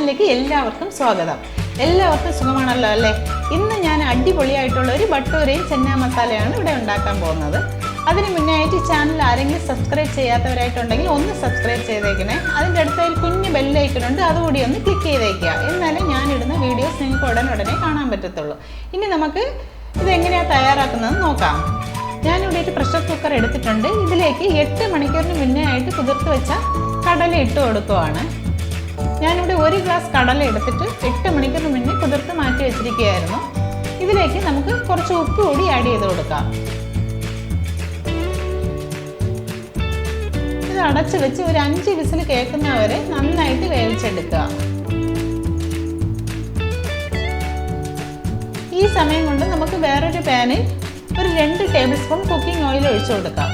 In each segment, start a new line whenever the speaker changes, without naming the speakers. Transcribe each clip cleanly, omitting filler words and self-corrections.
ചാനലിലേക്ക് എല്ലാവർക്കും സ്വാഗതം. എല്ലാവർക്കും സുഖമാണല്ലോ അല്ലേ? ഇന്ന് ഞാൻ അടിപൊളിയായിട്ടുള്ള ഒരു ബട്ടൂരയും ചെന്ന മസാലയാണ് ഇവിടെ ഉണ്ടാക്കാൻ പോകുന്നത്. അതിന് മുന്നേ ആയിട്ട് ചാനൽ ആരെങ്കിലും സബ്സ്ക്രൈബ് ചെയ്യാത്തവരായിട്ടുണ്ടെങ്കിൽ ഒന്ന് സബ്സ്ക്രൈബ് ചെയ്തേക്കണേ. അതിൻ്റെ അടുത്തൊരു കുഞ്ഞ് ബെല്ലൈക്കണുണ്ട്, അതുകൂടി ഒന്ന് ക്ലിക്ക് ചെയ്തേക്കുക. എന്നാലേ ഞാനിടുന്ന വീഡിയോസ് നിങ്ങൾക്ക് ഉടനെ കാണാൻ പറ്റത്തുള്ളൂ. ഇനി നമുക്ക് ഇതെങ്ങനെയാണ് തയ്യാറാക്കുന്നതെന്ന് നോക്കാം. ഞാനിവിടെ ഒരു പ്രഷർ കുക്കർ എടുത്തിട്ടുണ്ട്. ഇതിലേക്ക് 8 മണിക്കൂറിന് മുന്നേ ആയിട്ട് കുതിർത്ത് വെച്ച കടല ഇട്ട് കൊടുക്കുവാണ്. ഞാനിവിടെ 1 ഗ്ലാസ് കടല എടുത്തിട്ട് 8 മണിക്കൂറിന് മുന്നേ കുതിർത്ത് മാറ്റി വെച്ചിരിക്കുകയായിരുന്നു. ഇതിലേക്ക് നമുക്ക് കുറച്ച് ഉപ്പ് കൂടി ആഡ് ചെയ്ത് കൊടുക്കാം. ഇത് അടച്ച് വെച്ച് ഒരു 5 വിസിൽ കേൾക്കുന്നവരെ നന്നായിട്ട് വേവിച്ചെടുക്കുക. ഈ സമയം കൊണ്ട് നമുക്ക് വേറൊരു പാനിൽ ഒരു 2 ടേബിൾ സ്പൂൺ കുക്കിംഗ് ഓയിൽ ഒഴിച്ചു കൊടുക്കാം.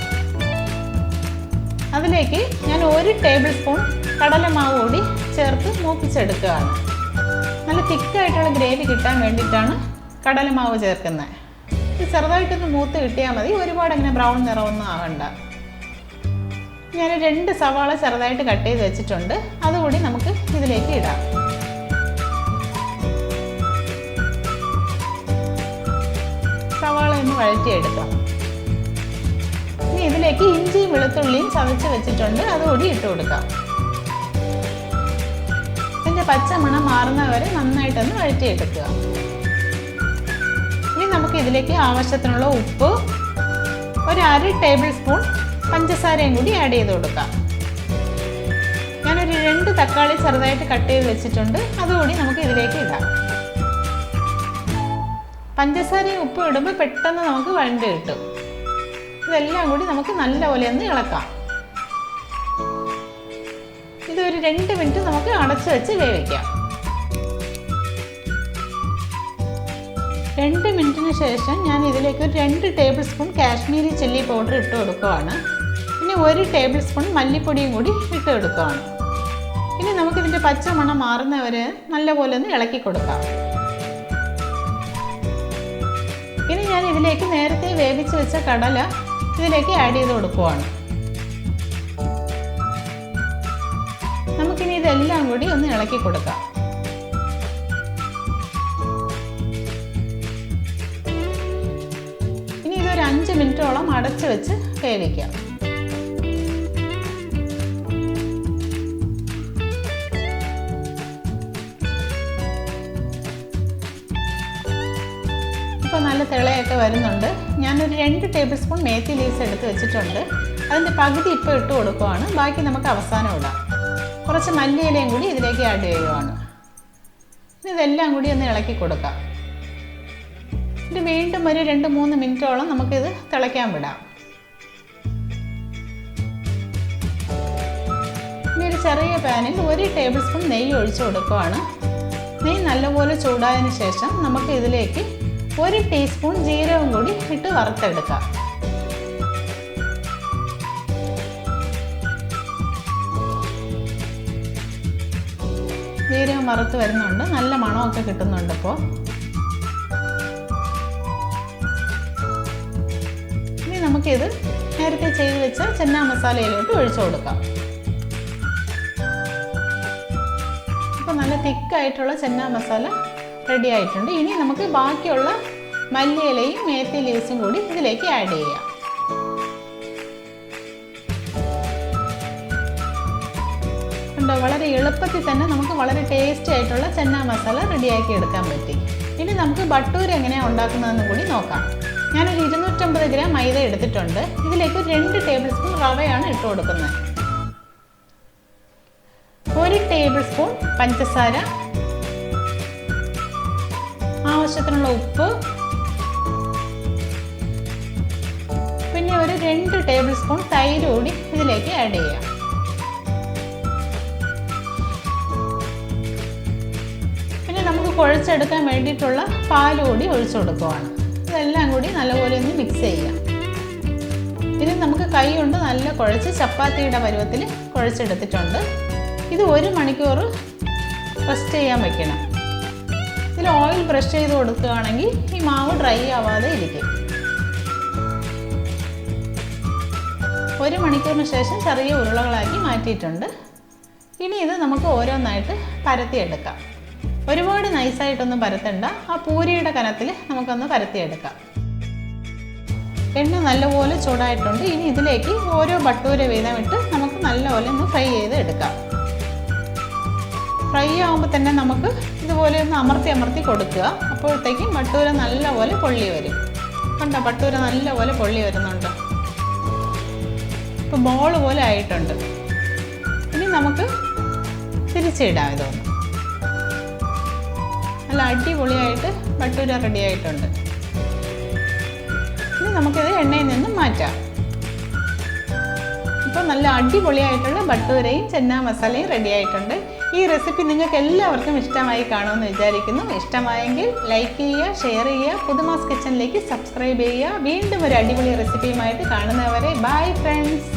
അതിലേക്ക് ഞാൻ 1 ടേബിൾ സ്പൂൺ കടലമാവ് കൂടി ചേർത്ത് മൂപ്പിച്ചെടുക്കുകയാണ്. നല്ല തിക്കായിട്ടുള്ള ഗ്രേവി കിട്ടാൻ വേണ്ടിയിട്ടാണ് കടലമാവ് ചേർക്കുന്നത്. ഇത് ചെറുതായിട്ടൊന്ന് മൂത്ത് കിട്ടിയാൽ മതി, ഒരുപാട് അങ്ങനെ ബ്രൗൺ നിറമൊന്നും ആവണ്ട. ഞാൻ 2 സവാള ചെറുതായിട്ട് കട്ട് ചെയ്ത് വെച്ചിട്ടുണ്ട്, അതുകൂടി നമുക്ക് ഇതിലേക്ക് ഇടാം. സവാള ഒന്ന് വഴറ്റിയെടുക്കാം. ഇനി ഇതിലേക്ക് ഇഞ്ചിയും വെളുത്തുള്ളിയും ചതച്ച് വെച്ചിട്ടുണ്ട്, അതുകൂടി ഇട്ട് കൊടുക്കാം. ഇതിൻ്റെ പച്ചമണം മാറുന്നവരെ നന്നായിട്ടൊന്ന് വഴറ്റിയെടുക്കുക. ഇനി നമുക്ക് ഇതിലേക്ക് ആവശ്യത്തിനുള്ള ഉപ്പ്, ഒരു 1/2 ടേബിൾ സ്പൂൺ പഞ്ചസാരയും കൂടി ആഡ് ചെയ്ത് കൊടുക്കാം. ഞാനൊരു 2 തക്കാളി ചെറുതായിട്ട് കട്ട് ചെയ്ത് വെച്ചിട്ടുണ്ട്, അതുകൂടി നമുക്ക് ഇതിലേക്ക് ഇടാം. പഞ്ചസാരയും ഉപ്പും ഇടുമ്പോൾ പെട്ടെന്ന് നമുക്ക് വഴണ്ട് കിട്ടും. ഇതെല്ലാം കൂടി നമുക്ക് നല്ലപോലെ ഒന്ന് ഇളക്കാം. ഇതൊരു 2 മിനിറ്റ് നമുക്ക് അടച്ചു വെച്ച് വേവിക്കാം. 2 മിനിറ്റിന് ശേഷം ഞാൻ ഇതിലേക്ക് ഒരു 2 table spoon Kashmiri chilli powder ഇട്ട് കൊടുക്കുകയാണ്. പിന്നെ 1 ടേബിൾ സ്പൂൺ മല്ലിപ്പൊടിയും കൂടി ഇട്ട് കൊടുക്കുകയാണ്. ഇനി നമുക്കിതിൻ്റെ പച്ചമണം മാറുന്നവരെ നല്ലപോലെ ഒന്ന് ഇളക്കി കൊടുക്കാം. ഇനി ഞാൻ ഇതിലേക്ക് നേരത്തെ വേവിച്ച് വെച്ച കടല ഇതിലേക്ക് ആഡ് ചെയ്ത് കൊടുക്കുവാണ്. നമുക്കിനി ഇതെല്ലാം കൂടി ഒന്ന് ഇളക്കി കൊടുക്കാം. ഇനി ഇതൊരു 5 മിനിറ്റോളം അടച്ചു വെച്ച് വേവിക്കാം. ഇപ്പോൾ നല്ല തിളയൊക്കെ വരുന്നുണ്ട്. ഞാനൊരു 2 ടേബിൾ സ്പൂൺ മേത്തി ലീവ്സ് എടുത്ത് വെച്ചിട്ടുണ്ട്. അതിൻ്റെ പകുതി ഇപ്പോൾ ഇട്ട് കൊടുക്കുവാണ്, ബാക്കി നമുക്ക് അവസാനം ഇടാം. കുറച്ച് മല്ലിയിലയും കൂടി ഇതിലേക്ക് ആഡ് ചെയ്യുവാണ്. ഇതെല്ലാം കൂടി ഒന്ന് ഇളക്കി കൊടുക്കാം. ഇത് വീണ്ടും ഒരു 2-3 മിനിറ്റോളം നമുക്കിത് തിളയ്ക്കാൻ വിടാം. ഇനി ഒരു ചെറിയ പാനിൽ 1 ടേബിൾ സ്പൂൺ നെയ്യ് ഒഴിച്ചു കൊടുക്കുവാണ്. നെയ്യ് നല്ലപോലെ ചൂടായതിനു ശേഷം നമുക്ക് ഇതിലേക്ക് 1 ടീസ്പൂൺ ജീരകം കൂടി ഇട്ട് വറുത്തെടുക്കാം. ജീരകം വറുത്ത് വരുന്നുണ്ട്, നല്ല മണമൊക്കെ കിട്ടുന്നുണ്ട്. ഇപ്പോൾ ഇനി നമുക്കിത് നേരത്തെ ചെയ്ത് വെച്ച ചെന്ന മസാലയിലോട്ട് ഒഴിച്ചു കൊടുക്കാം. ഇപ്പോൾ നല്ല തിക്കായിട്ടുള്ള ചെന്ന മസാല റെഡി ആയിട്ടുണ്ട്. ഇനി നമുക്ക് ബാക്കിയുള്ള മല്ലിയിലയും മേത്തി ലീവ്സും കൂടി ഇതിലേക്ക് ആഡ് ചെയ്യാം. ഉണ്ടോ, വളരെ എളുപ്പത്തിൽ തന്നെ നമുക്ക് വളരെ ടേസ്റ്റി ആയിട്ടുള്ള ചെന്ന മസാല റെഡിയാക്കി എടുക്കാൻ പറ്റി. ഇനി നമുക്ക് ബട്ടൂര എങ്ങനെയാണ് ഉണ്ടാക്കുന്നതെന്ന് കൂടി നോക്കാം. ഞാനൊരു 250 ഗ്രാം മൈദ എടുത്തിട്ടുണ്ട്. ഇതിലേക്ക് 2 ടേബിൾ സ്പൂൺ റവയാണ് ഇട്ട് കൊടുക്കുന്നത്. 1 ടേബിൾ സ്പൂൺ പഞ്ചസാര, ആവശ്യത്തിനുള്ള ഉപ്പ്, പിന്നെ ഒരു 2 ടേബിൾ സ്പൂൺ തൈര് കൂടി ഇതിലേക്ക് ആഡ് ചെയ്യാം. പിന്നെ നമുക്ക് കുഴച്ചെടുക്കാൻ വേണ്ടിയിട്ടുള്ള പാൽ കൂടി ഒഴിച്ചു കൊടുക്കുവാണ്. ഇതെല്ലാം കൂടി നല്ലപോലെ ഒന്ന് മിക്സ് ചെയ്യാം. ഇത് നമുക്ക് കൈ കൊണ്ട് നല്ല കുഴച്ച് ചപ്പാത്തിയുടെ പരുവത്തിൽ കുഴച്ചെടുത്തിട്ടുണ്ട്. ഇത് 1 മണിക്കൂർ റെസ്റ്റ് ചെയ്യാൻ വെക്കണം. ഇതിൽ ഓയിൽ ബ്രഷ് ചെയ്ത് കൊടുക്കുകയാണെങ്കിൽ ഈ മാവ് ഡ്രൈ ആവാതെ ഇരിക്കും. 1 മണിക്കൂറിന് ശേഷം ചെറിയ ഉരുളകളാക്കി മാറ്റിയിട്ടുണ്ട്. ഇനി ഇത് നമുക്ക് ഓരോന്നായിട്ട് പരത്തിയെടുക്കാം. ഒരുപാട് നൈസായിട്ടൊന്നും പരത്തണ്ട, ആ പൂരിയുടെ കനത്തിൽ നമുക്കൊന്ന് പരത്തിയെടുക്കാം. എണ്ണ നല്ലപോലെ ചൂടായിട്ടുണ്ട്. ഇനി ഇതിലേക്ക് ഓരോ ബട്ടൂര വീതം ഇട്ട് നമുക്ക് നല്ലപോലെ ഒന്ന് ഫ്രൈ ചെയ്ത് എടുക്കാം. ഫ്രൈ ആകുമ്പോൾ തന്നെ നമുക്ക് ഇതുപോലെ ഒന്ന് അമർത്തി കൊടുക്കുക. അപ്പോഴത്തേക്കും ബട്ടൂര നല്ലപോലെ പൊള്ളി വരും. കണ്ടോ, ബട്ടൂര നല്ലപോലെ പൊള്ളി വരുന്നുണ്ട്. ഇപ്പോൾ ബോൾ പോലെ ആയിട്ടുണ്ട്. ഇനി നമുക്ക് തിരിച്ചിടാം. ഇതൊന്ന് നല്ല അടിപൊളിയായിട്ട് ബട്ടൂര റെഡി ആയിട്ടുണ്ട്. ഇനി നമുക്കിത് എണ്ണയിൽ നിന്നും മാറ്റാം. ഇപ്പോൾ നല്ല അടിപൊളിയായിട്ടുള്ള ബട്ടൂരയും ചെന്നാ മസാലയും റെഡി ആയിട്ടുണ്ട്. ഈ റെസിപ്പി നിങ്ങൾക്ക് എല്ലാവർക്കും ഇഷ്ടമായി കാണുമെന്ന് വിചാരിക്കുന്നു. ഇഷ്ടമായെങ്കിൽ ലൈക്ക് ചെയ്യുക, ഷെയർ ചെയ്യുക, പുതുമാസ് കിച്ചണിലേക്ക് സബ്സ്ക്രൈബ് ചെയ്യുക. വീണ്ടും ഒരു അടിപൊളി റെസിപ്പിയുമായിട്ട് കാണുന്നവരെ ബൈ ഫ്രണ്ട്സ്.